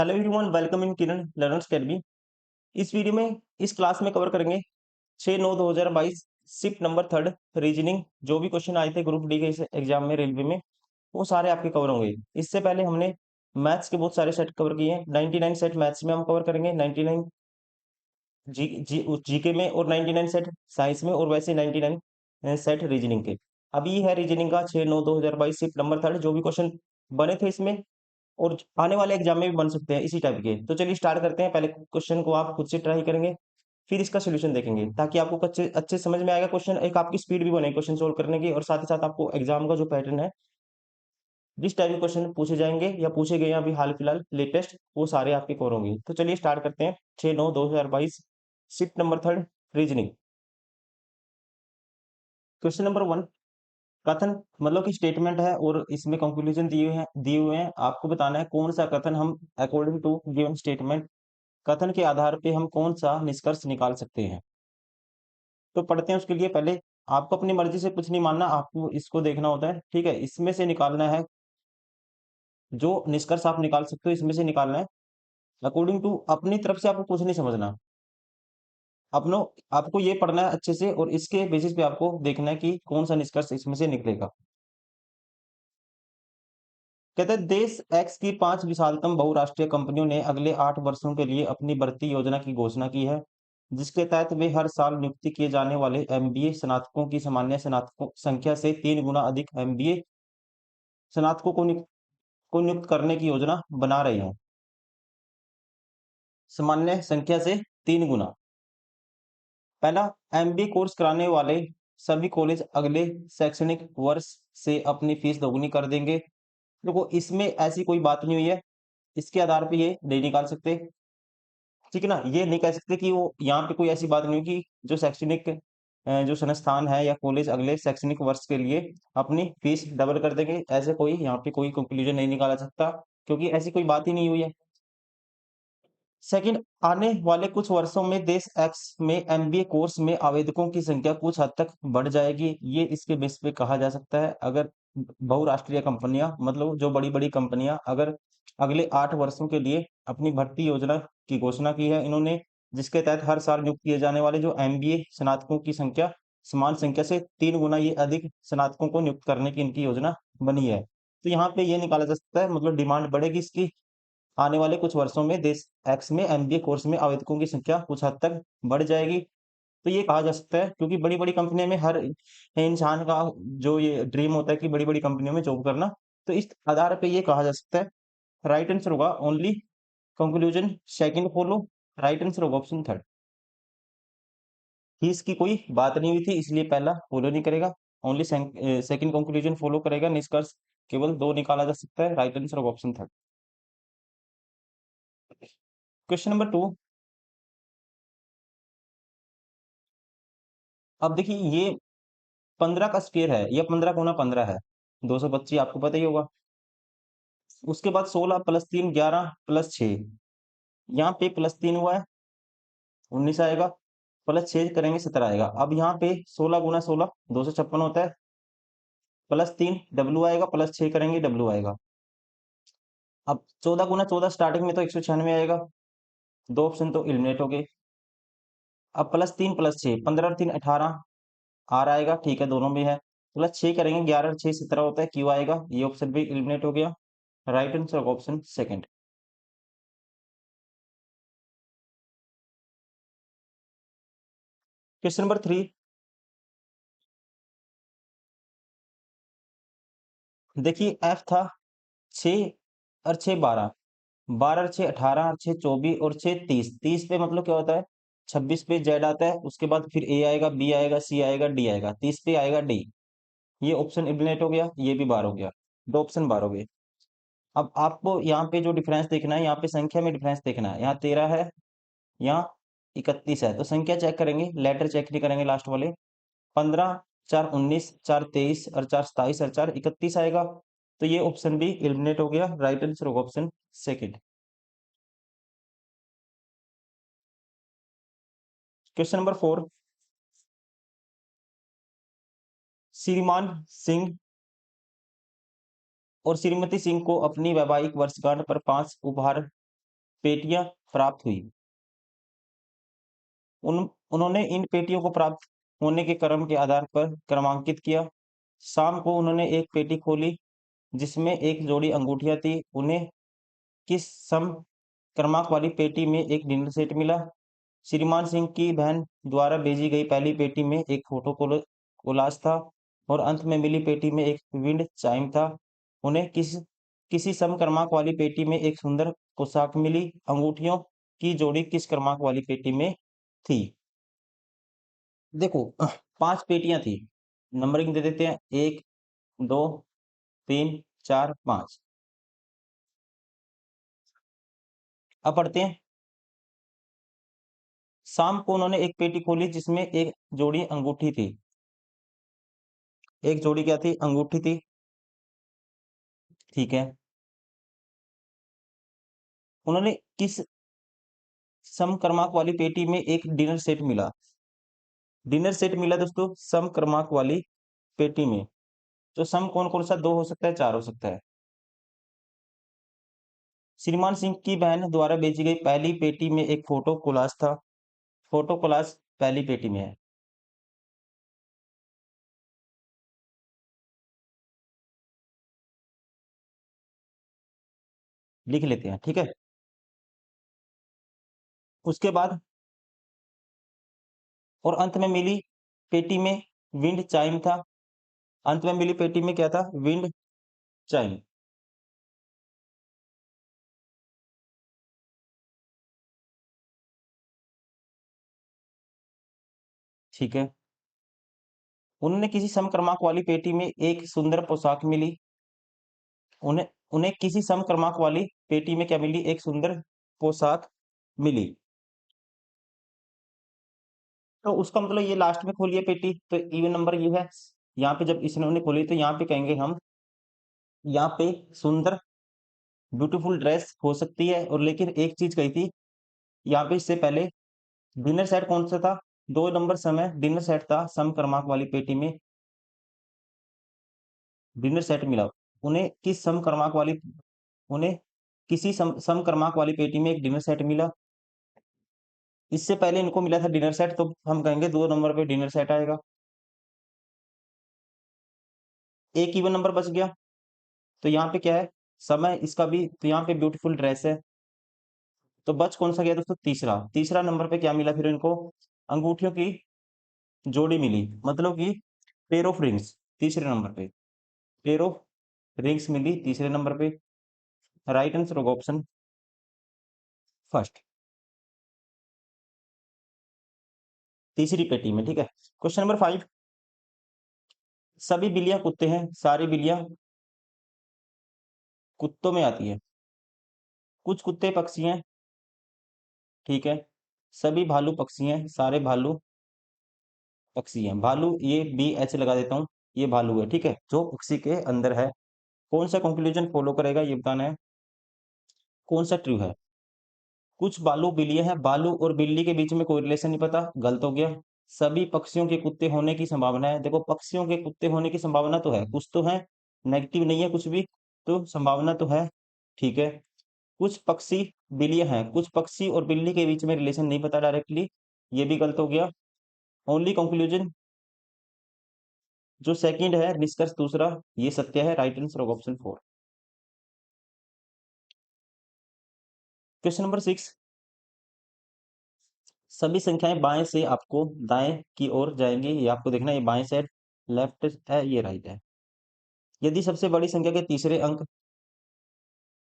Hello everyone, welcome in Kiran learners academy. इस video में इस क्लास में कवर करेंगे 6/9/2022 शिफ्ट नंबर थर्ड रीजनिंग। जो भी क्वेश्चन आए थे ग्रुप डी के इस एग्जाम में रेलवे में, वो सारे आपके कवर होंगे। इससे पहले हमने मैथ्स के बहुत सारे सेट कवर किए हैं। 99 सेट मैथ्स में हम कवर करेंगे, 99 जीके में, और 99 सेट साइंस में, और वैसे 99 सेट रीजनिंग के। अभी है रीजनिंग का 6/9/2022 शिफ्ट नंबर थर्ड। जो भी क्वेश्चन बने थे इसमें और आने वाले एग्जाम में भी बन सकते हैं इसी टाइप के। तो चलिए स्टार्ट करते हैं। पहले क्वेश्चन को आप खुद से ट्राई करेंगे, फिर इसका सोल्यूशन देखेंगे, ताकि आपको अच्छे अच्छे समझ में आएगा क्वेश्चन। एक आपकी स्पीड भी बने क्वेश्चन सोल्व करने की, और साथ ही साथ आपको एग्जाम का जो पैटर्न है, जिस टाइप के क्वेश्चन पूछे जाएंगे या पूछे गए हैं अभी हाल फिलहाल लेटेस्ट, वो सारे आपके कवर होंगे। तो चलिए स्टार्ट करते हैं। 6/9/2022 shift number third reasoning. Question number one, कथन मतलब कि स्टेटमेंट है और इसमें कंक्लूजन दिए हुए हैं। आपको बताना है कौन सा कथन हम अकॉर्डिंग टू गिवन स्टेटमेंट, कथन के आधार पे हम कौन सा निष्कर्ष निकाल सकते हैं। तो पढ़ते हैं। उसके लिए पहले आपको अपनी मर्जी से कुछ नहीं मानना, आपको इसको देखना होता है, ठीक है। इसमें से निकालना है, जो निष्कर्ष आप निकाल सकते हो इसमें से निकालना है। अकॉर्डिंग टू अपनी तरफ से आपको कुछ नहीं समझना, अपनो आपको ये पढ़ना है अच्छे से, और इसके बेसिस पे आपको देखना है कि कौन सा निष्कर्ष इसमें से निकलेगा। कहते हैं देश एक्स की 5 विशालतम बहुराष्ट्रीय कंपनियों ने अगले 8 वर्षों के लिए अपनी बढ़ती योजना की घोषणा की है, जिसके तहत वे हर साल नियुक्ति किए जाने वाले एमबीए स्नातकों की सामान्य स्नातकों संख्या से 3 गुना अधिक एमबीए स्नातकों को नियुक्त करने की योजना बना रहे हैं। सामान्य संख्या से 3 गुना। पहला, एमबीए कोर्स कराने वाले सभी कॉलेज अगले शैक्षणिक वर्ष से अपनी फीस दोगुनी कर देंगे। देखो, इसमें ऐसी कोई बात नहीं हुई है, इसके आधार पे ये नहीं निकाल सकते, ठीक है ना। ये नहीं कह सकते कि वो यहाँ पे कोई ऐसी बात नहीं हुई कि जो शैक्षणिक जो संस्थान है या कॉलेज अगले शैक्षणिक वर्ष के लिए अपनी फीस डबल कर देंगे। ऐसे कोई यहाँ पे कोई कंक्लूजन नहीं निकाला सकता, क्योंकि ऐसी कोई बात ही नहीं हुई है। सेकंड, आने वाले कुछ वर्षों में देश एक्स में एमबीए कोर्स में आवेदकों की संख्या कुछ हद तक बढ़ जाएगी। ये इसके बेस पे कहा जा सकता है। अगर बहुराष्ट्रीय कंपनियां, मतलब जो बड़ी-बड़ी कंपनियां, अगर अगले 8 वर्षों के लिए अपनी भर्ती योजना की घोषणा की है इन्होंने, जिसके तहत हर साल नियुक्त किए जाने वाले जो एमबीए स्नातकों की संख्या समान संख्या से 3 गुना ये अधिक स्नातकों को नियुक्त करने की इनकी योजना बनी है। तो यहाँ पे ये निकाला जा सकता है, मतलब डिमांड बढ़ेगी इसकी। आने वाले कुछ वर्षों में देश एक्स में एमबीए कोर्स में आवेदकों की संख्या कुछ हद तक बढ़ जाएगी। तो ये कहा जा सकता है, क्योंकि बड़ी-बड़ी कंपनियों में हर इंसान का जो ये ड्रीम होता है कि बड़ी-बड़ी कंपनियों में जॉब करना। तो इस आधार पे ये कहा जा सकता है। राइट आंसर होगा only conclusion second follow. Right answer होगा ऑप्शन थर्ड। फीस की कोई बात नहीं हुई थी, इसलिए पहला फॉलो नहीं करेगा, ओनली सेकंड कंक्लूजन फॉलो करेगा। निष्कर्ष केवल 2 निकाला जा सकता है। राइट आंसर होगा ऑप्शन थर्ड। Question number 2। अब देखिए, ये 15 का स्क्वायर है, या 15 गुना 15 है, 225, आपको पता ही होगा। उसके बाद 16 प्लस 3 11 प्लस 6, यहाँ पे प्लस 3 हुआ है 19 आएगा, प्लस 6 करेंगे 17 आएगा। अब यहाँ पे 16 गुना 16 256 होता है, प्लस 3 डब्ल्यू आएगा, प्लस 6 करेंगे डब्ल्यू आएगा। अब 14 गुना 14 स्टार्टिंग में तो 196 आएगा। दो ऑप्शन तो एलिमिनेट हो गए। अब प्लस 3 प्लस 6, 15 और 3 18 आर आएगा, ठीक है, दोनों में है। प्लस 6 करेंगे, 11 और 6 17 होता है, क्यू आएगा। ये ऑप्शन भी एलिमिनेट हो गया। Right answer option second. Question number 3। देखिए, एफ था 6 और 6 12, 12 और 6 18 और 6 24 और 6 30। 30 पे मतलब क्या होता है, 26 पे जेड आता है, उसके बाद फिर ए आएगा, बी आएगा, सी आएगा, डी आएगा, 30 पे आएगा डी। ये ऑप्शन एलिमिनेट हो गया, ये भी बार हो गया। दो ऑप्शन बार हो गए। अब आपको यहाँ पे जो डिफरेंस देखना है, यहाँ पे संख्या में डिफरेंस देखना है। यहाँ 13 है, यहाँ 31 है, तो संख्या चेक करेंगे, लेटर चेक नहीं करेंगे लास्ट वाले। 15 4 19 4 23 और 4 27 और 4 31 आएगा। तो ये ऑप्शन भी एलिमिनेट हो गया। राइट आंसर होगा ऑप्शन सेकंड। Question number 4। श्रीमान सिंह और श्रीमती सिंह को अपनी वैवाहिक वर्षगांठ पर 5 उपहार पेटियां प्राप्त हुई। उन्होंने इन पेटियों को प्राप्त होने के क्रम के आधार पर क्रमांकित किया। शाम को उन्होंने एक पेटी खोली जिसमें एक जोड़ी अंगूठियां थी। उन्हें किस सम क्रमांक वाली पेटी में एक डिनर सेट मिला। श्रीमान सिंह की बहन द्वारा भेजी गई पहली पेटी में एक फोटो कोलाज था और अंत में मिली पेटी में एक विंड चाइम था। उन्हें किसी सम क्रमांक वाली पेटी में एक सुंदर पोशाक मिली। अंगूठियों की जोड़ी किस क्रमांक वाली पेटी में थी? देखो 5 पेटियां थी। नंबरिंग दे देते हैं 1, 2, 3, 4, 5। अब पढ़ते हैं। शाम को उन्होंने एक पेटी खोली जिसमें एक जोड़ी अंगूठी थी। एक जोड़ी क्या थी? अंगूठी थी। ठीक है। उन्होंने किस सम क्रमांक वाली पेटी में एक डिनर सेट मिला। डिनर सेट मिला दोस्तों सम क्रमांक वाली पेटी में। तो सम कौन कौन सा? 2 हो सकता है, 4 हो सकता है। श्रीमान सिंह की बहन द्वारा भेजी गई पहली पेटी में एक फोटो कोलाज था। फोटो कोलाज पहली पेटी में है। लिख लेते हैं, ठीक है। उसके बाद और अंत में मिली पेटी में विंड चाइम था। अंत में मिली पेटी में क्या था? Wind chime. ठीक है। उन्होंने किसी सम क्रमांक वाली पेटी में एक सुंदर पोशाक मिली। उन्हें उन्हें किसी सम क्रमांक वाली पेटी में क्या मिली? एक सुंदर पोशाक मिली। तो उसका मतलब ये लास्ट में खोली है पेटी तो इवन नंबर ये है। यहाँ पे जब इसने खोली तो यहाँ पे कहेंगे हम, यहाँ पे सुंदर ब्यूटीफुल ड्रेस हो सकती है। और लेकिन एक चीज कही थी यहाँ पे इससे पहले, डिनर सेट कौन सा था? 2 नंबर समय डिनर सेट था सम क्रमांक वाली पेटी में। डिनर सेट मिला। उन्हें किस सम क्रमांक वाली उन्हें किसी सम क्रमांक वाली पेटी में एक डिनर सेट मिला। इससे पहले इनको मिला था डिनर सेट तो हम कहेंगे 2 नंबर पे डिनर सेट आएगा। एक इवन नंबर बच गया। तो यहाँ पे क्या है? समय इसका भी, तो यहाँ पे ब्यूटीफुल ड्रेस है। तो बच कौन सा गया दोस्तों? तीसरा। तीसरा नंबर पे क्या मिला फिर इनको? अंगूठियों की जोड़ी मिली, मतलब कि पेयर ऑफ रिंग्स। तीसरे नंबर पे पेयर ऑफ रिंग्स मिली तीसरे नंबर पे। राइट आंसर होगा ऑप्शन फर्स्ट, तीसरी पेटी में। ठीक है। Question number 5। सभी बिल्लियां कुत्ते हैं। सारी बिल्लियां कुत्तों में आती है। कुछ कुत्ते पक्षी हैं। ठीक है। सभी भालू पक्षी हैं। सारे भालू पक्षी हैं। भालू, ये BH लगा देता हूँ। ये भालू है, ठीक है, जो पक्षी के अंदर है। कौन सा कंक्लूजन फॉलो करेगा ये बताना है। कौन सा ट्रू है? कुछ बालू बिल्लियां हैं। बालू और बिल्ली के बीच में कोई रिलेशन नहीं, पता, गलत हो गया। सभी पक्षियों के कुत्ते होने की संभावना है। देखो पक्षियों के कुत्ते होने की संभावना तो है, कुछ तो है, नेगेटिव नहीं है कुछ भी, तो संभावना तो है। ठीक है। कुछ पक्षी बिल्लियां हैं। कुछ पक्षी और बिल्ली के बीच में रिलेशन नहीं पता डायरेक्टली, ये भी गलत हो गया। ओनली कंक्लूजन जो सेकंड है, निष्कर्ष दूसरा, ये सत्य है। राइट आंसर होगा ऑप्शन 4। Question number 6। सभी संख्याएं बाएं से आपको दाएं की ओर जाएंगी। ये आपको देखना है, ये बाएं साइड लेफ्ट है, ये राइट है। यदि सबसे बड़ी संख्या के तीसरे अंक,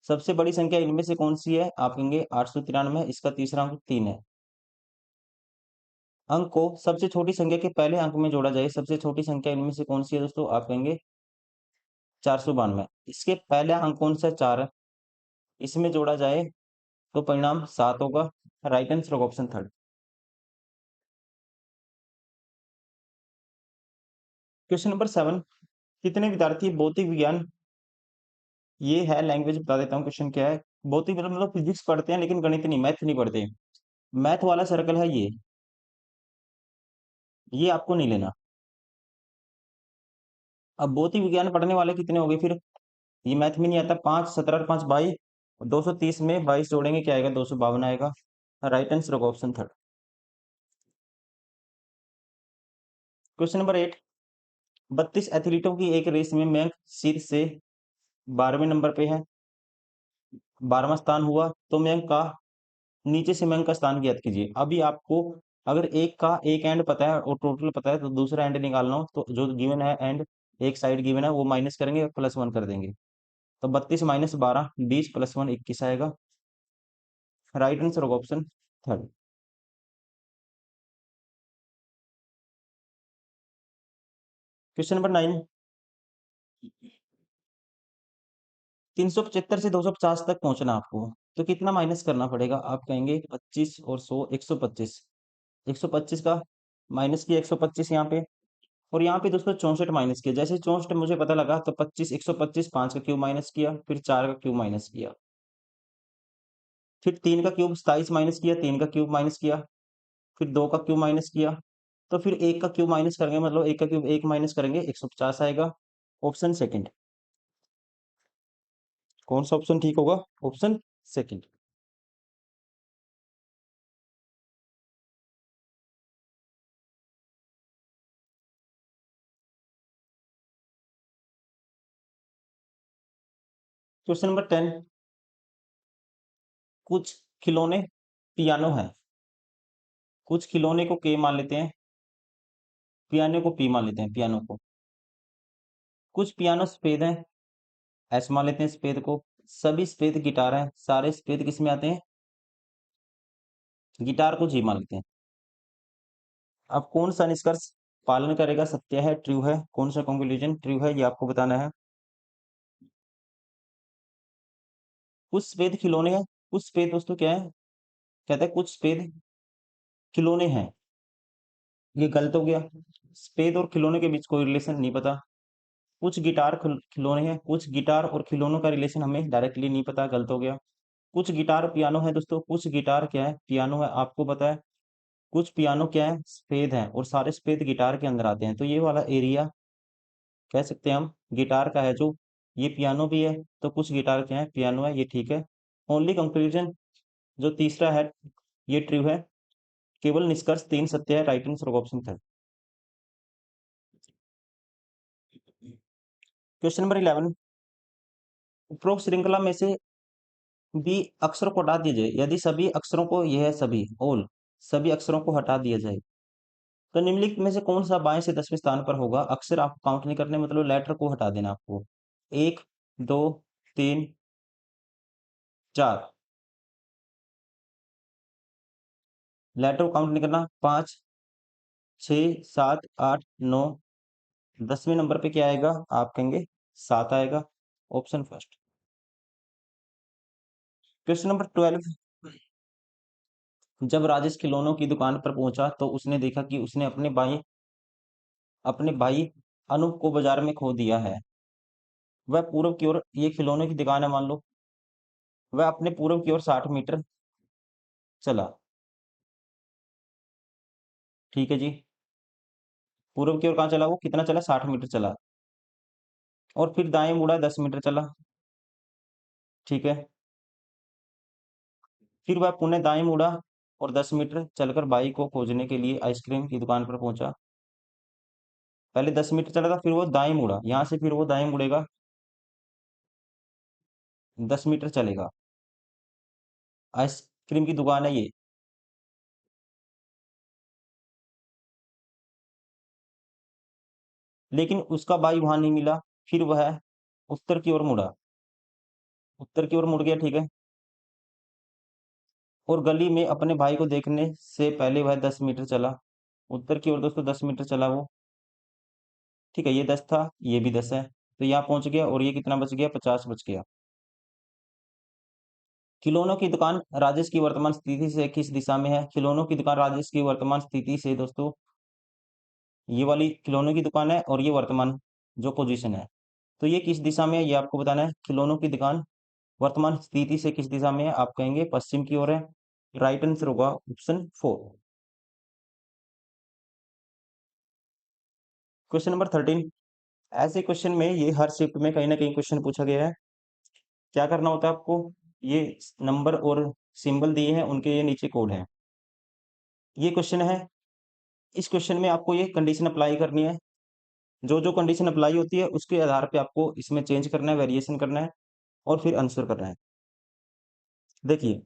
सबसे बड़ी संख्या इनमें से कौन सी है? आप कहेंगे 893। इसका तीसरा अंक 3 है। अंक को सबसे छोटी संख्या के पहले अंक में जोड़ा जाए। सबसे छोटी संख्या इनमें से कौन सी है दोस्तों? आप कहेंगे 492। इसके पहले अंक कौन सा? 4 है। इसमें जोड़ा जाए तो परिणाम 7 होगा। राइट आंसर होगा ऑप्शन थर्ड। Question number 7। कितने विद्यार्थी भौतिक विज्ञान, ये है लैंग्वेज, बता देता हूँ क्वेश्चन क्या है। भौतिक मतलब फिजिक्स पढ़ते हैं लेकिन गणित नहीं, मैथ नहीं पढ़ते। मैथ वाला सर्कल है ये आपको नहीं लेना। अब भौतिक विज्ञान पढ़ने वाले कितने हो गए फिर? ये मैथ में नहीं आता। 5, 17 और 5 22, 230 में 22 जोड़ेंगे क्या आएगा, 252 आएगा। राइट आंसर होगा ऑप्शन थर्ड। क्वेश्चन नंबर 8, 32 एथलीटों की एक रेस में मयंक शीर्ष से 12वें नंबर पे है, 12वां स्थान हुआ, तो मयंक का नीचे से मयंक का स्थान ज्ञात कीजिए। अभी आपको अगर एक का एक एंड पता है और टोटल पता है तो दूसरा एंड निकालना हो तो जो गिवन है एंड एक साइड गिवन है वो माइनस करेंगे और +1 कर देंगे। तो 32 - 12 20 +1 21 आएगा। राइट आंसर होगा ऑप्शन थर्ड। क्वेश्चन नंबर 9, 375 से 250 तक पहुंचना आपको, तो कितना माइनस करना पड़ेगा? आप कहेंगे 25 और 100 125। 125 का माइनस किया 125 यहाँ पे, और यहाँ पे दोस्तों 64 माइनस किया। जैसे 64 मुझे पता लगा तो 25 125 5 का क्यूब माइनस किया, फिर 4 का क्यूब माइनस किया, फिर 3 का क्यूब 27 माइनस किया, 3 का क्यूब माइनस किया, फिर 2 का क्यूब माइनस किया, तो फिर 1 का क्यूब माइनस करेंगे, मतलब 1 का क्यूब 1 माइनस करेंगे 150 आएगा। Option second. कौन सा ऑप्शन ठीक होगा? Option second. क्वेश्चन नंबर 10, कुछ खिलौने पियानो है, कुछ खिलौने को के मान लेते हैं, पियानो को पी मान लेते हैं, पियानो को। कुछ पियानो सफेद हैं, एस मान लेते हैं सफेद को। सभी सफेद गिटार हैं, सारे सफेद किस में आते हैं? गिटार को जी मान लेते हैं। अब कौन सा निष्कर्ष पालन करेगा, सत्य है ट्रू है, कौन सा कंक्लूजन ट्रू है ये आपको बताना है। कुछ सफेद खिलौने हैं, कुछ सफेद दोस्तों क्या है, कहते हैं कुछ सफेद खिलौने हैं, ये गलत हो गया। सफेद और खिलौने के बीच कोई रिलेशन नहीं पता। कुछ गिटार खिलौने हैं, कुछ गिटार और खिलौनों का रिलेशन हमें डायरेक्टली नहीं पता, गलत हो गया। कुछ गिटार पियानो है दोस्तों, कुछ गिटार क्या है, पियानो है, आपको पता है। कुछ पियानो क्या है, सफेद है, और सारे सफेद गिटार के अंदर आते हैं, तो ये वाला एरिया कह सकते हैं हम गिटार का है। जो ये पियानो भी है तो कुछ गिटार क्या है, पियानो है, ये ठीक है। ओनली कंक्लूजन जो तीसरा है ये ट्रू है। केवल निष्कर्ष 3 सत्य है। राइट आंसर ऑप्शन था। क्वेश्चन नंबर 11, उपरोक्त श्रृंखला में से बी अक्षरों को हटा दिया जाए, यदि सभी अक्षरों को, यह है सभी ऑल, सभी अक्षरों को हटा दिया जाए तो निम्नलिखित में से कौन सा बाएं से 10वें स्थान पर होगा? अक्षर आपको काउंट नहीं करने, मतलब लेटर को हटा देना आपको। 1 2 3 4, लेटर को काउंट नहीं करना। 5 6 7 8 9, 10वें नंबर पे क्या आएगा? आप कहेंगे 7 आएगा। Option first. क्वेश्चन नंबर 12, जब राजेश खिलौनों की दुकान पर पहुंचा तो उसने देखा कि उसने अपने भाई अनूप को बाजार में खो दिया है। वह पूर्व की ओर, ये खिलौनों की दुकान है मान लो, वह अपने पूर्व की ओर 60 मीटर चला। ठीक है जी, पूर्व की ओर कहाँ चला, वो कितना चला, 60 मीटर चला, और फिर दाएं मुड़ा 10 मीटर चला। ठीक है, फिर वह पुनः दाएं मुड़ा और 10 मीटर चलकर भाई को खोजने के लिए आइसक्रीम की दुकान पर पहुंचा। पहले 10 मीटर चला था, फिर वो दाएं मुड़ा, यहाँ से फिर वो दाएं मुड़ेगा, 10 मीटर चलेगा। आइसक्रीम की दुकान है ये। लेकिन उसका भाई वहां नहीं मिला, फिर वह उत्तर की ओर मुड़ा, उत्तर की ओर मुड़ गया। ठीक है, और गली में अपने भाई को देखने से पहले वह 10 मीटर चला, उत्तर की ओर दोस्तों 10 मीटर चला वो। ठीक है, ये 10 था, ये भी 10 है, तो यहाँ पहुंच गया, और ये कितना बच गया, 50 बच गया। खिलौनों की दुकान राजेश की वर्तमान स्थिति से किस दिशा में है? खिलौनों की दुकान राजेश की वर्तमान स्थिति से दोस्तों, ये वाली खिलौनों की दुकान है और ये वर्तमान जो पोजीशन है, तो ये किस दिशा में है ये आपको बताना है। खिलौनों की दुकान वर्तमान स्थिति से किस दिशा में है? आप कहेंगे पश्चिम की ओर है। राइट आंसर होगा ऑप्शन 4। क्वेश्चन नंबर 13, ऐसे क्वेश्चन में ये हर शिफ्ट में कहीं ना कहीं क्वेश्चन पूछा गया है। क्या करना होता है आपको? ये नंबर और सिंबल दिए हैं, उनके ये नीचे कोड है। ये क्वेश्चन है, इस क्वेश्चन में आपको ये कंडीशन अप्लाई करनी है। जो कंडीशन अप्लाई होती है उसके आधार पे आपको इसमें चेंज करना है, वेरिएशन करना है और फिर आंसर करना है। देखिए,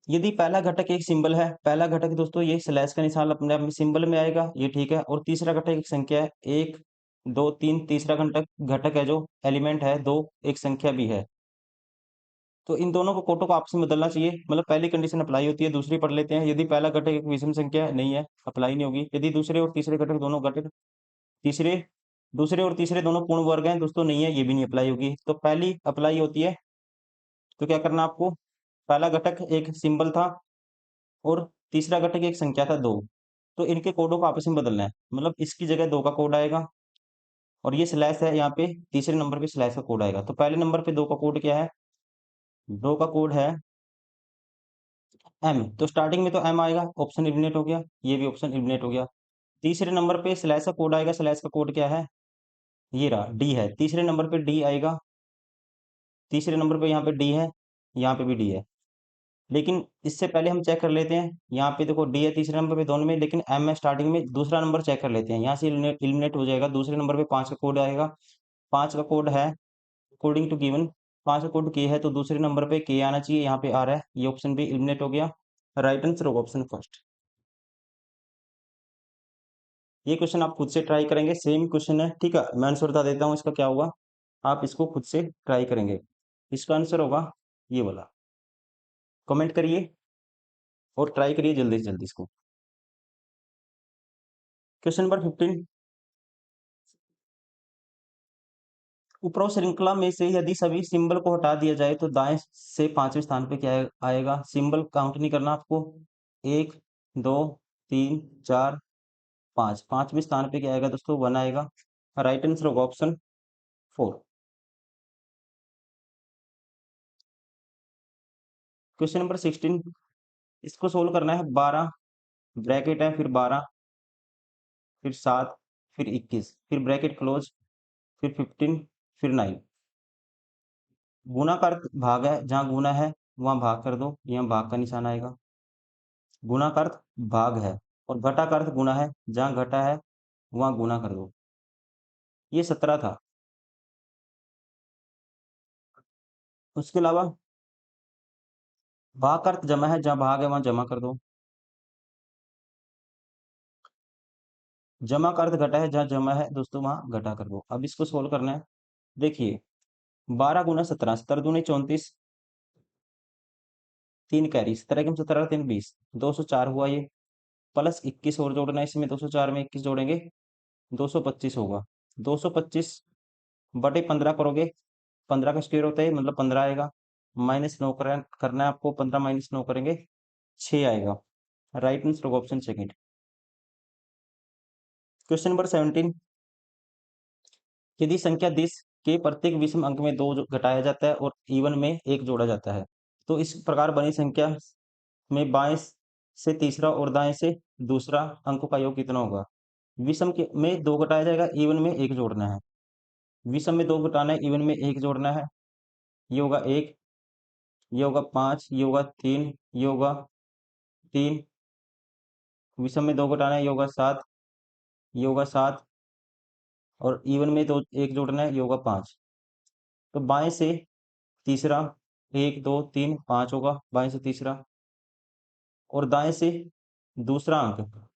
यदि पहला घटक एक सिंबल है, पहला घटक दोस्तों ये स्लैश का निशान अपने आप में सिंबल में आएगा, ये ठीक है। और तीसरा घटक एक संख्या है, 1 2 3, तीसरा घटक घटक है जो एलिमेंट है 2, एक संख्या भी है। तो इन दोनों को कोटों को आपस में बदलना चाहिए, मतलब पहली कंडीशन अप्लाई होती है, दूसरी पढ़ लेते हैं। यदि पहला घटक एक विषम संख्या है, नहीं है, अप्लाई नहीं होगी। यदि दूसरे और तीसरे घटक दोनों घटक तीसरे दूसरे और तीसरे दोनों पूर्ण वर्ग हैं दोस्तों, नहीं है, ये भी नहीं अप्लाई होगी। तो पहली अप्लाई होती है, तो क्या करना आपको, पहला घटक एक सिंबल था और तीसरा घटक एक संख्या था 2, तो इनके कोडों को आपस में बदलना है। मतलब इसकी जगह 2 का कोड आएगा और ये स्लैश है, यहाँ पे तीसरे नंबर पे स्लैश का कोड आएगा। तो पहले नंबर पे 2 का कोड क्या है, 2 का कोड है एम, तो स्टार्टिंग में तो एम आएगा, ऑप्शन एलिमिनेट हो गया, ये भी ऑप्शन एलिमिनेट हो गया। तीसरे नंबर पे स्लैश का कोड आएगा, स्लैश का कोड क्या है, ये रहा, डी है। तीसरे नंबर पे डी आएगा, तीसरे नंबर पे यहाँ पे डी है, यहाँ पे भी डी है। लेकिन इससे पहले हम चेक कर लेते हैं, यहाँ पे देखो डी है तीसरे नंबर पे दोनों में, लेकिन एम है स्टार्टिंग में। दूसरा नंबर चेक कर लेते हैं, यहाँ से एलिमिनेट हो जाएगा। दूसरे नंबर पे 5 का कोड आएगा, 5 का कोड है अकॉर्डिंग टू गिवन, 5 का कोड के है, तो दूसरे नंबर पे के आना चाहिए, यहाँ पे आ रहा है, ये ऑप्शन भी एलिमिनेट हो गया। राइट आंसर होगा ऑप्शन फर्स्ट। ये क्वेश्चन आप खुद से ट्राई करेंगे, सेम क्वेश्चन है, ठीक है। मैं आंसर बता देता हूँ इसका क्या होगा, आप इसको खुद से ट्राई करेंगे। इसका आंसर होगा ये वाला। कमेंट करिए और ट्राई करिए जल्दी से जल्दी इसको। क्वेश्चन नंबर 15, उपरोक्त श्रृंखला में से यदि सभी सिंबल को हटा दिया जाए तो दाएं से पांचवें स्थान पे क्या आएगा। सिंबल काउंट नहीं करना आपको, 1 2 3 4 5, पांचवें स्थान पे क्या आएगा दोस्तों, 1 आएगा। राइट आंसर होगा ऑप्शन 4। क्वेश्चन नंबर 16, इसको सोल्व करना है। 12 ब्रैकेट है, फिर 12, फिर 7, फिर 21, फिर ब्रैकेट क्लोज, फिर 15, फिर 9। गुना का अर्थ भाग है, जहां गुना है वहां भाग कर दो, यहाँ भाग का निशान आएगा। गुना का अर्थ भाग है और घटा का अर्थ गुना है, जहां घटा है वहां गुना कर दो। ये 17 था। उसके अलावा भाग का अर्थ जमा है, जहां भाग है वहां जमा कर दो। जमा का अर्थ घटा है, जहां जमा है दोस्तों वहां घटा कर दो। अब इसको सोल्व करना है। देखिए, 12 गुना 17, 17 दूनी 34, 3 कैरी, 17 के 17 3 20, 204 हुआ ये। प्लस 21 और जोड़ना है इसमें, 204 में 21 जोड़ेंगे 225 होगा। 225 बटे 15 करोगे, 15 का स्क्वायर होता है मतलब 15 आएगा। माइनस 9 करना है आपको, 15 माइनस 9 करेंगे 6 आएगा। राइट आंसर होगा ऑप्शन सेकंड। क्वेश्चन नंबर 17, यदि संख्या 10 के प्रत्येक विषम अंक में 2 घटाया जाता है और इवन में 1 जोड़ा जाता है, तो इस प्रकार बनी संख्या में बाएं से तीसरा और दाएं से दूसरा अंकों का योग कितना होगा। विषम के में 2 घटाया जाएगा, इवन में 1 जोड़ना है। विषम में 2 घटाना है, इवन में 1 जोड़ना है। ये होगा 1, ये होगा 5, ये होगा 3, ये होगा 3। विषम में 2 घटाना है, ये होगा 7, ये होगा 7 और इवन में 2 1 जोड़ना है, ये होगा 5। तो बाएं से तीसरा 1 2 3 5 होगा, बाएं से तीसरा। और दाएं से दूसरा अंक,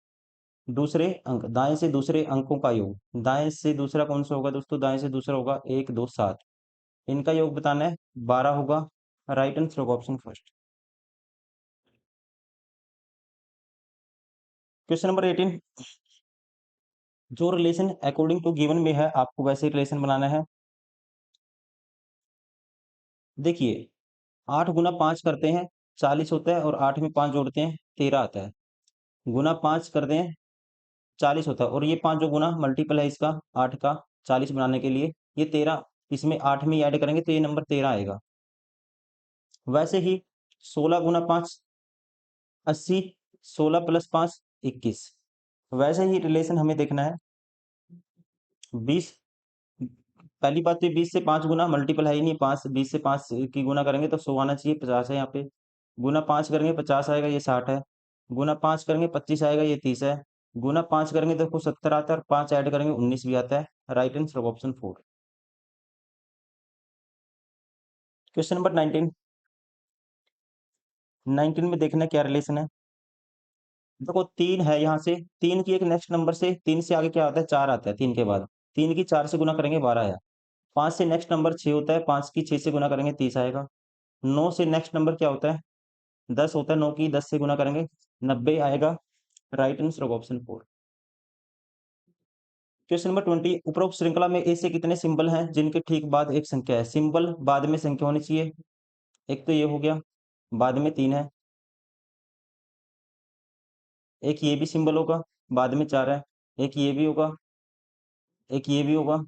दूसरे अंक, दाएं से दूसरे अंकों का योग। दाएं से दूसरा कौन सा होगा दोस्तों, दाएं से दूसरा होगा 1 2 7, इनका योग बताना है, 12 होगा। राइट आंसर होगा ऑप्शन फर्स्ट। क्वेश्चन नंबर 18, जो रिलेशन अकॉर्डिंग टू गिवन में है आपको वैसे रिलेशन बनाना है। देखिए, 8 गुना 5 करते हैं 40 होता है और 8 में 5 जोड़ते हैं 13 आता है। गुना 5 करते हैं 40 होता है और ये 5 जो गुना मल्टीपल है इसका 8 का 40 बनाने के लिए, ये 13 इसमें 8 में ऐड करेंगे तो ये नंबर 13 आएगा। वैसे ही 16 गुना 5 80, 16 प्लस 5 21। वैसे ही रिलेशन हमें देखना है 20, पहली बात तो 20 से 5 गुना मल्टीपल है ही नहीं, 5 20 से 5 की गुना करेंगे तो 100 आना चाहिए, 50 है यहाँ पे। गुना 5 करेंगे 50 आएगा, ये 60 है। गुना 5 करेंगे 25 आएगा, ये 30 है। गुना 5 करेंगे देखो 70 आता है, और 5 ऐड करेंगे 19 भी आता है। Right answer option 4। Question number 19। 19 में देखना क्या रिलेशन है। देखो 3 है, यहाँ से 3 की एक नेक्स्ट नंबर से 3 से आगे क्या आता है, 4 आता है 3 के बाद। 3 की 4 से गुना करेंगे 12 आया। 5 से नेक्स्ट नंबर 6 होता है, 5 की 6 से गुना करेंगे 30 आएगा। 9 से नेक्स्ट नंबर क्या होता है, 10 होता है, 9 की 10 से गुना करेंगे 90 आएगा। Right answer option 4। Question number 20। उपरोक्त श्रृंखला में ऐसे कितने सिंबल हैं जिनके ठीक बाद एक संख्या है। सिंबल बाद में संख्या होनी चाहिए। एक तो ये हो गया, बाद में 3 है। एक ये भी सिंबल होगा, बाद में 4 है। एक ये भी होगा, एक ये भी होगा,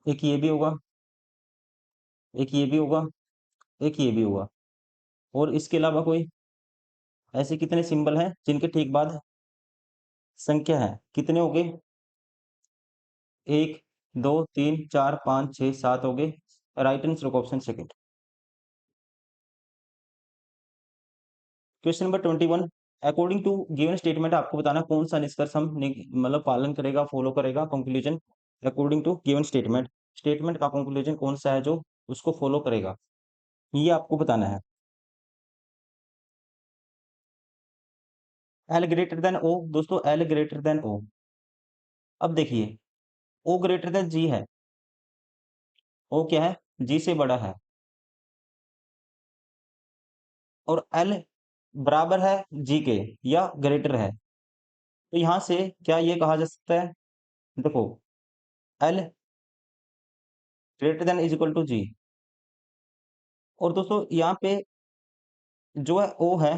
एक ये भी होगा, एक ये भी होगा, एक ये भी होगा। और इसके अलावा कोई ऐसे कितने सिंबल हैं जिनके ठीक बाद संख्या है। कितने हो गए, 1 2 3 4 5 6 7 हो गए। Right answer option second. Question number 21। According to given statement आपको बताना कौन सा निष्कर्ष हम मतलब पालन करेगा, फॉलो करेगा। Conclusion according to given statement, statement का कंक्लूजन कौन सा है जो उसको फॉलो करेगा, ये आपको बताना है। एल ग्रेटर देन ओ, दोस्तों एल ग्रेटर देन ओ। अब देखिए, ओ ग्रेटर देन जी है, ओ क्या है, जी से बड़ा है। और एल बराबर है जी के या ग्रेटर है। तो यहां से क्या ये कहा जा सकता है, देखो L greater than is equal to G. और दोस्तों यहाँ पे जो है ओ है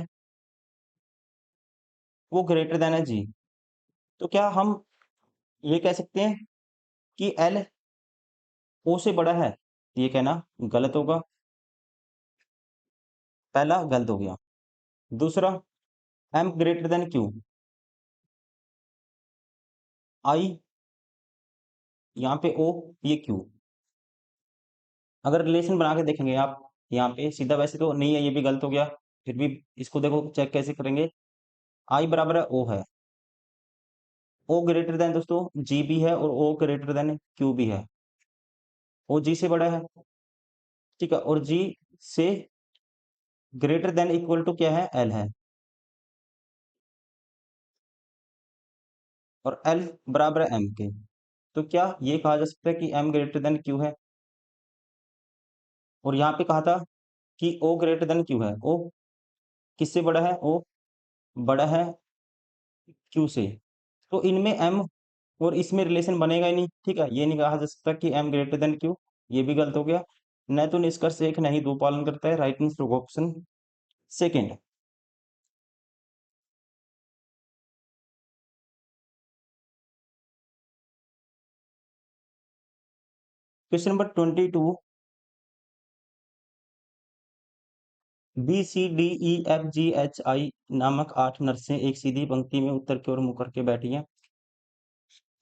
वो ग्रेटर देन है जी। तो क्या हम ये कह सकते हैं कि एल ओ से बड़ा है, ये कहना गलत होगा। पहला गलत हो गया। दूसरा, एम ग्रेटर देन क्यू, आई यहाँ पे ओ, ये क्यू। अगर रिलेशन बना के देखेंगे आप यहाँ पे सीधा, वैसे तो नहीं है, ये भी गलत हो गया। फिर भी इसको देखो चेक कैसे करेंगे। आई बराबर है ओ है, ओ ग्रेटर देन दोस्तों जी भी है, और ओ ग्रेटर देन क्यू भी है। ओ जी से बड़ा है, ठीक है, और जी से ग्रेटर देन इक्वल टू क्या है, एल है। और एल बराबर है एम के। तो क्या ये कहा जा सकता है कि एम ग्रेटर देन क्यू है। और यहाँ पे कहा था कि ओ ग्रेटर देन क्यू है। ओ किससे बड़ा है, ओ बड़ा है क्यू से। तो इनमें एम और इसमें रिलेशन बनेगा ही नहीं, ठीक है। ये नहीं कहा जा सकता कि एम ग्रेटर देन क्यू, ये भी गलत हो गया। न तो निष्कर्ष एक नहीं दो पालन करता है। Right answer option second. Question number 22। B C D E F G H I नामक 8 नर्सें एक सीधी पंक्ति में उत्तर की ओर मुंह करके बैठी हैं।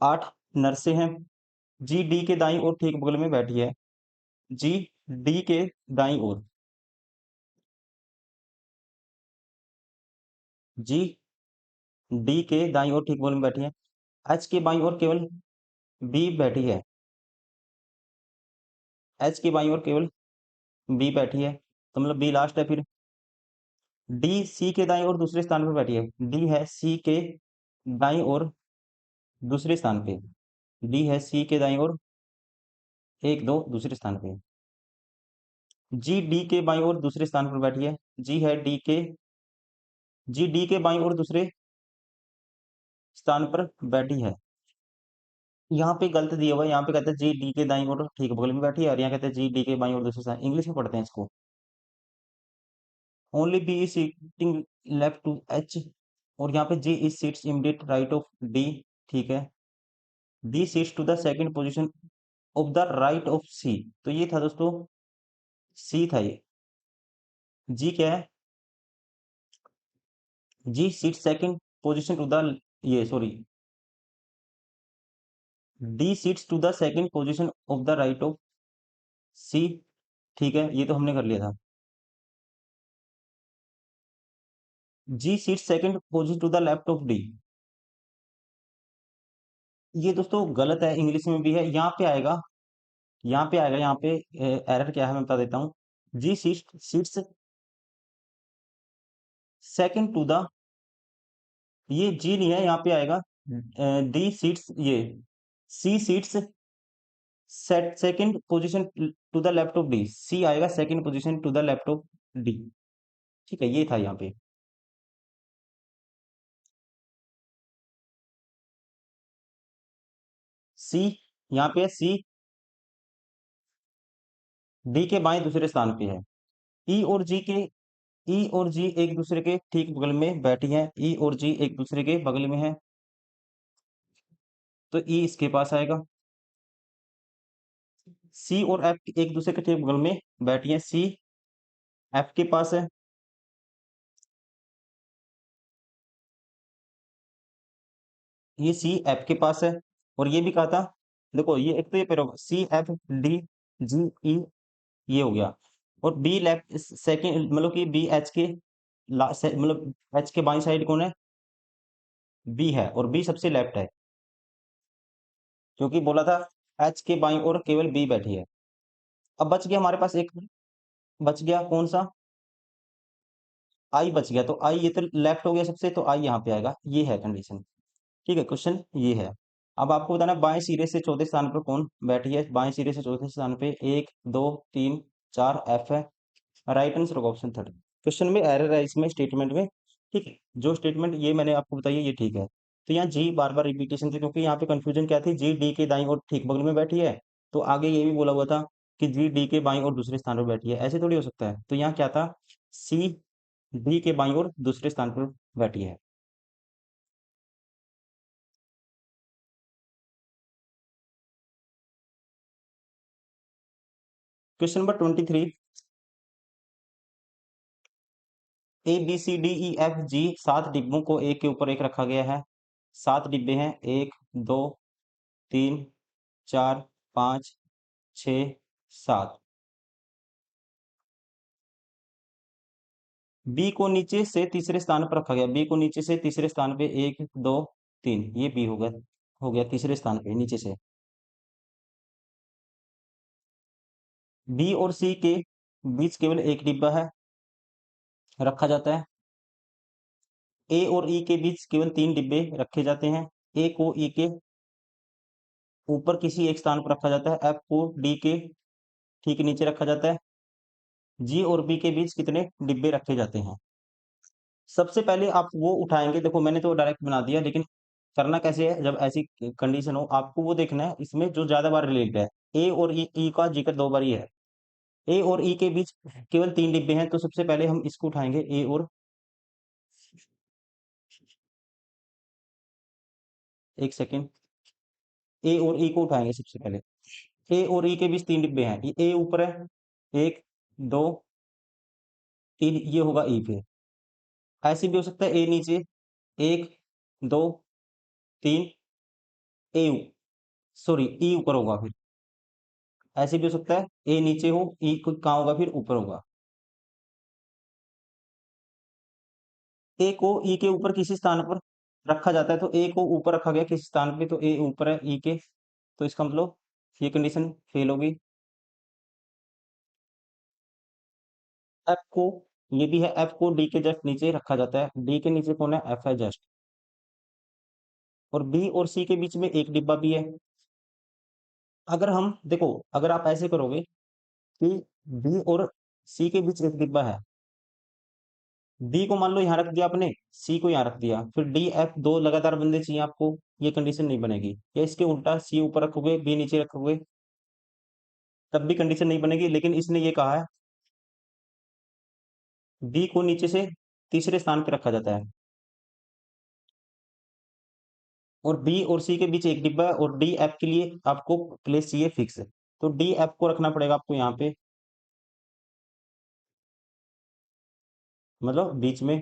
8 नर्सें हैं। जी डी के दाईं ओर ठीक बगल में बैठी है। जी डी के दाईं ओर, जी डी के दाईं ओर ठीक बगल में बैठी है। एच के बाईं ओर केवल बी बैठी है। एच के बाईं ओर केवल बी बैठी है, तो मतलब बी लास्ट है। फिर डी सी के दाईं ओर दूसरे स्थान पर बैठी है। डी है सी के दाईं ओर दूसरे स्थान पे। डी है सी के दाईं ओर 1 2 दूसरे स्थान पे। जी डी के बाईं ओर दूसरे स्थान पर बैठी है। जी है डी के, जी डी के बाईं ओर दूसरे स्थान पर बैठी है। यहाँ पे गलत दिया हुआ है, यहाँ पे कहते हैं जी डी के दाईं ओर ठीक बगल में बैठी है, और यहाँ कहते हैं जी डी के बाईं ओर दूसरे स्थान। इंग्लिश में पढ़ते हैं इसको। Only B is sitting left to H, और यहाँ पे G is seats immediate right of D, ठीक है। D seats to the second position of the right of C. तो ये था दोस्तों, सी था ये। जी क्या है, G seat second position to the, ये sorry, D seats to the second position of the right of C. ठीक है, ये तो हमने कर लिया था। G seats second position to the left of D, ये दोस्तों गलत है, इंग्लिश में भी है। यहाँ पे आएगा, यहाँ पे आएगा, यहाँ पे एरर क्या है मैं बता देता हूँ। जी सीट्स सेकंड टू द, ये जी नहीं है, यहाँ पे आएगा डी सीट्स, ये C seats second position to the left of D, C आएगा second position to the left of D. ठीक है, ये था यहाँ पे। सी, यहाँ पे सी डी के बाएं दूसरे स्थान पे है। ई और जी के, ई और जी एक दूसरे के ठीक बगल में बैठी हैं, ई और जी एक दूसरे के बगल में है, तो ई इसके पास आएगा। सी और एफ एक दूसरे के ठीक बगल में बैठी हैं, सी एफ के पास है, ये सी एफ के पास है। और ये भी कहा था, देखो ये एक तो ये पेड़ होगा सी एफ डी जी ई, ये हो गया। और बी लेफ्ट सेकंड, मतलब कि बी एच के मतलब एच के बाई साइड कौन है, बी है, और बी सबसे लेफ्ट है, क्योंकि बोला था एच के बाई और केवल बी बैठी है। अब बच गया हमारे पास एक, बच गया कौन सा, आई बच गया। तो आई ये तो लेफ्ट हो गया सबसे, तो आई यहाँ पे आएगा, ये है कंडीशन। ठीक है, क्वेश्चन ये है। अब आपको बताना बाएं सिरे से चौथे स्थान पर कौन बैठी है। बाएं सिरे से चौथे स्थान पे एक दो तीन चार एफ है, राइट आंसर होगा ऑप्शन थर्ड। क्वेश्चन में एरर है इसमें स्टेटमेंट में। ठीक है, जो स्टेटमेंट ये मैंने आपको बताई है ये ठीक है। तो यहाँ जी बार बार रिपीटेशन थी, क्योंकि यहाँ पे कंफ्यूजन क्या थी, जी डी के दाईं और ठीक बगल में बैठी है, तो आगे ये भी बोला हुआ था कि जी डी के बाईं और दूसरे स्थान पर बैठी है, ऐसे थोड़ी हो सकता है। तो यहाँ क्या था, सी डी के बाईं और दूसरे स्थान पर बैठी है। Question number 23, A B C D E F G 7 डिब्बों को एक के ऊपर एक रखा गया है। 7 डिब्बे हैं, एक दो तीन चार पाँच छ सात। बी को नीचे से तीसरे स्थान पर रखा गया, बी को नीचे से तीसरे स्थान पे एक दो तीन, ये बी हो गया तीसरे स्थान पे नीचे से। बी और सी के बीच केवल एक डिब्बा है, रखा जाता है। ए और ई के बीच केवल 3 डिब्बे रखे जाते हैं। ए को ई के ऊपर किसी एक स्थान पर रखा जाता है, एफ को डी के ठीक नीचे रखा जाता है। जी और बी के बीच कितने डिब्बे रखे जाते हैं। सबसे पहले आप वो उठाएंगे, देखो मैंने तो डायरेक्ट बना दिया, लेकिन करना कैसे है, जब ऐसी कंडीशन हो आपको वो देखना है इसमें जो ज्यादा बार रिलेटेड है। ए और ई का जिक्र 2 बार ही है। ए और ई के बीच केवल 3 डिब्बे हैं, तो सबसे पहले हम इसको उठाएंगे, ए और, एक सेकेंड, ए और ई को उठाएंगे सबसे पहले। ए और ई के बीच 3 डिब्बे हैं, ये ए ऊपर है, एक दो तीन, ये होगा ई पे। ऐसे भी हो सकता है ए नीचे, एक दो तीन, ए सॉरी ई ऊपर होगा फिर। ऐसे भी हो सकता है ए नीचे हो, ई कहाँ होगा फिर, ऊपर होगा। ए को ई के ऊपर किसी स्थान पर रखा जाता है, तो ए को ऊपर रखा गया किसी स्थान पे, तो ए ऊपर है ई के, तो इसका मतलब ये कंडीशन फेल होगी। एफ को, ये भी है, एफ को डी के जस्ट नीचे रखा जाता है, डी के नीचे कौन है, एफ है जस्ट। और बी और सी के बीच में एक डिब्बा भी है। अगर हम देखो, अगर आप ऐसे करोगे कि बी और सी के बीच एक डिब्बा है, बी को मान लो यहाँ रख दिया आपने, सी को यहाँ रख दिया, फिर डी एफ दो लगातार बंदे चाहिए आपको, ये कंडीशन नहीं बनेगी। या इसके उल्टा सी ऊपर रखोगे बी नीचे रखोगे, तब भी कंडीशन नहीं बनेगी। लेकिन इसने ये कहा है बी को नीचे से तीसरे स्थान पर रखा जाता है, और बी और सी के बीच एक डिब्बा है, और डी एफ के लिए आपको प्लेस चाहिए फिक्स, तो डी एफ को रखना पड़ेगा आपको यहाँ पे, मतलब बीच में।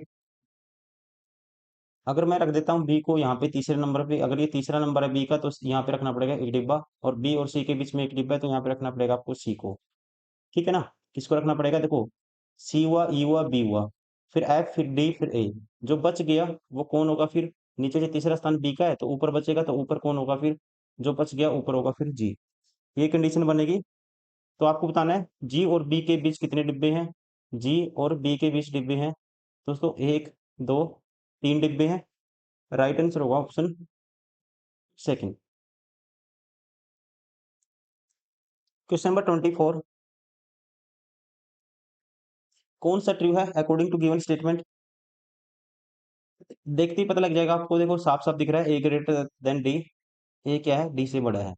अगर मैं रख देता हूँ बी को यहाँ पे तीसरे नंबर पे, अगर ये तीसरा नंबर है बी का, तो यहाँ पे रखना पड़ेगा एक डिब्बा, और बी और सी के बीच में एक डिब्बा है, तो यहाँ पे रखना पड़ेगा आपको सी को। ठीक है ना? किसको रखना पड़ेगा? देखो, सी हुआ, ई हुआ, बी हुआ, फिर एफ, फिर डी, फिर ए। जो बच गया वो कौन होगा फिर? नीचे से तीसरा स्थान बी का है, तो ऊपर बचेगा, तो ऊपर कौन होगा फिर? जो बच गया ऊपर होगा फिर जी। ये कंडीशन बनेगी। तो आपको बताना है जी और बी के बीच कितने डिब्बे हैं। जी और बी के बीच डिब्बे हैं दोस्तों, एक, दो, तीन डिब्बे हैं। राइट आंसर होगा ऑप्शन सेकंड। क्वेश्चन नंबर 24, कौन सा ट्रू है अकॉर्डिंग टू गिवन स्टेटमेंट? देखते ही पता लग जाएगा आपको, देखो साफ साफ दिख रहा है, ए ग्रेटर देन डी। ए क्या है? डी से बड़ा है।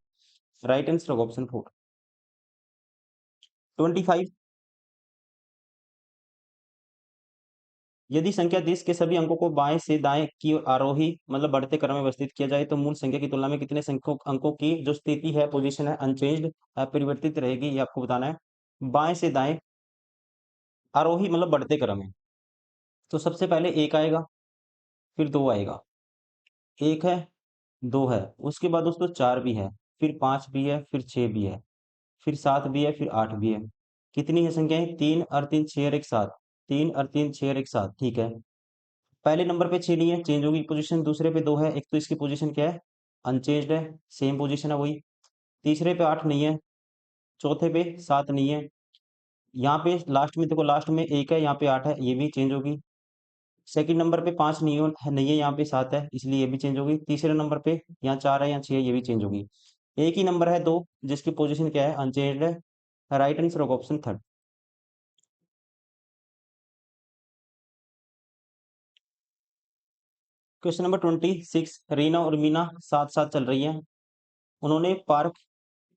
राइट आंसर होगा ऑप्शन 4। 25, यदि संख्या 10 के सभी अंकों को बाएं से दाएं की ओर आरोही मतलब बढ़ते क्रम में व्यवस्थित किया जाए, तो मूल संख्या की तुलना में कितने संख्यों अंकों की जो स्थिति है, पोजीशन है, अनचेंज्ड, अपरिवर्तित रहेगी, ये आपको बताना है। बाएं से दाएं आरोही मतलब बढ़ते क्रम में, तो सबसे पहले एक आएगा, फिर दो आएगा। एक है, दो है, उसके बाद दोस्तों चार भी है, फिर पांच भी है, फिर छह भी है, फिर सात भी है, फिर आठ भी है। कितनी है संख्याएं? तीन और तीन छह और एक सात। तीन और तीन छह और एक सात, ठीक है। पहले नंबर पे छह नहीं है, चेंज होगी पोजीशन। दूसरे पे दो है, एक तो इसकी पोजीशन क्या है? अनचेंज्ड है, सेम पोजीशन है वही। तीसरे पे आठ नहीं है, चौथे पे सात नहीं है, यहाँ पे लास्ट में देखो, लास्ट में एक है, यहाँ पे आठ है, ये भी चेंज होगी। सेकंड नंबर पे पांच नहीं नहीं है, यहाँ पे सात है, इसलिए ये भी चेंज होगी। तीसरे नंबर पे यहाँ चार है, यहाँ छह है, ये भी चेंज होगी। एक ही नंबर है दो, जिसकी पोजीशन क्या है? अनचेंज्ड है। राइट आंसर होगा option third. Question number 26, Reena और मीना साथ साथ चल रही हैं। उन्होंने पार्क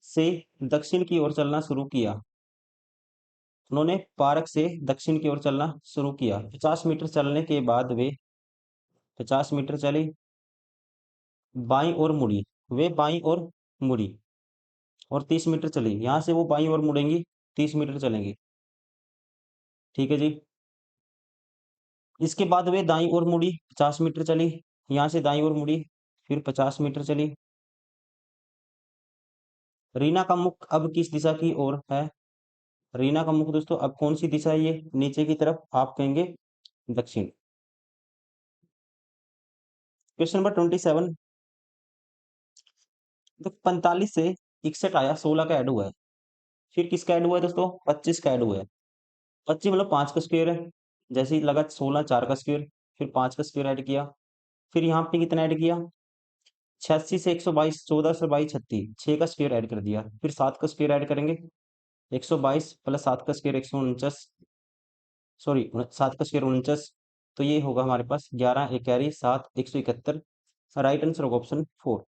से दक्षिण की ओर चलना शुरू किया। उन्होंने पार्क से दक्षिण की ओर चलना शुरू किया। 50 मीटर चलने के बाद वे 50 मीटर चली, बाईं ओर मुड़ी। वे बाईं ओर मुड़ी और 30 मीटर चली। यहाँ से वो बाईं ओर मुड़ेंगी, 30 मीटर चलेंगी। ठीक है जी। इसके बाद वे दाईं ओर मुड़ी, 50 मीटर चली। यहाँ से दाईं ओर मुड़ी, फिर 50 मीटर चली। रीना का मुख अब किस दिशा की ओर है? रीना का मुख दोस्तों अब कौन सी दिशा है? ये नीचे की तरफ, आप कहेंगे दक्षिण। क्वेश्चन नंबर 27, तो 45 से 61 आया, 16 का ऐड हुआ है। फिर किसका ऐड हुआ है दोस्तों? 25 का ऐड हुआ है। 25 मतलब 5 का स्क्वायर है। जैसे ही लगा 16 4 का स्क्वायर, फिर 5 का स्क्वायर ऐड किया, फिर यहाँ पे कितना ऐड किया? 86 से 122, 14 से 22 36, 6 का स्क्वायर ऐड कर दिया, फिर 7 का स्क्वायर ऐड करेंगे। 122 प्लस 7 का स्क्वायर 149, सॉरी 7 का स्क्वायर 49, तो ये होगा हमारे पास 11, एक कैरी 7, 171। राइट आंसर होगा ऑप्शन 4।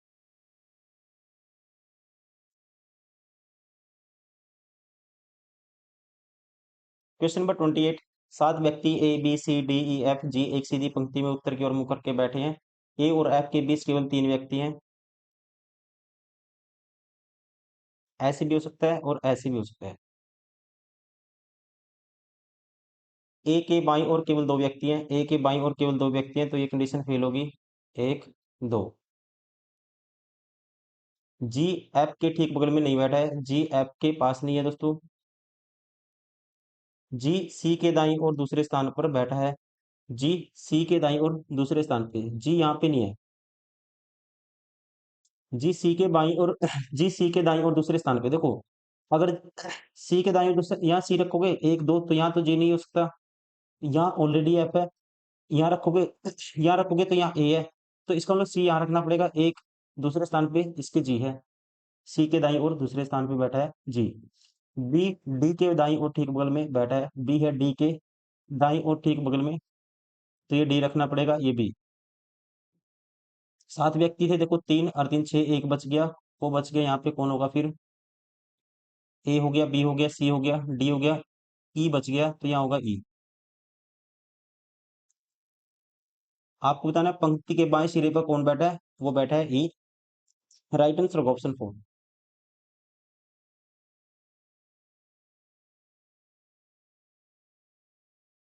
क्वेश्चन नंबर 28, 7 व्यक्ति A B C D E F G एक सीधी पंक्ति में उत्तर की ओर मुख करके बैठे हैं। ए और एफ के बीच केवल 3 व्यक्ति हैं। ऐसे भी हो सकता है और ऐसे भी हो सकता है। ए के बाईं ओर केवल 2 व्यक्ति हैं, ए के बाईं ओर केवल 2 व्यक्ति हैं, तो ये कंडीशन फेल होगी। एक, दो। जी एफ के ठीक बगल में नहीं बैठा है, जी एफ के पास नहीं है दोस्तों। जी सी के दाईं ओर दूसरे स्थान पर बैठा है। जी सी के दाईं ओर दूसरे स्थान पे, जी यहाँ पे नहीं है। जी सी के बाईं ओर जी सी के दाईं ओर दूसरे स्थान पे देखो, अगर सी के दाईं ओर दूसरे, यहाँ सी रखोगे एक दो, तो यहाँ तो जी नहीं हो सकता, यहाँ ऑलरेडी एफ है। यहाँ रखोगे यहाँ रखोगे तो यहाँ ए है, तो इसका मतलब सी यहाँ रखना पड़ेगा। एक दूसरे स्थान पे इसके जी है, सी के दाईं ओर दूसरे स्थान पे बैठा है जी। बी डी के दाईं ओर ठीक बगल में बैठा है, बी है डी के दाईं ओर ठीक बगल में, तो ये डी रखना पड़ेगा, ये बी। 7 व्यक्ति थे देखो, 3 और 3 6, एक बच गया। वो बच गया, यहाँ पे कौन होगा फिर? ए हो गया, बी हो गया, सी हो गया, डी हो गया, ई बच गया, तो यहाँ होगा ई। आपको बताना है पंक्ति के बाएं सिरे पर कौन बैठा है? वो बैठा है ई। राइट आंसर होगा ऑप्शन 4।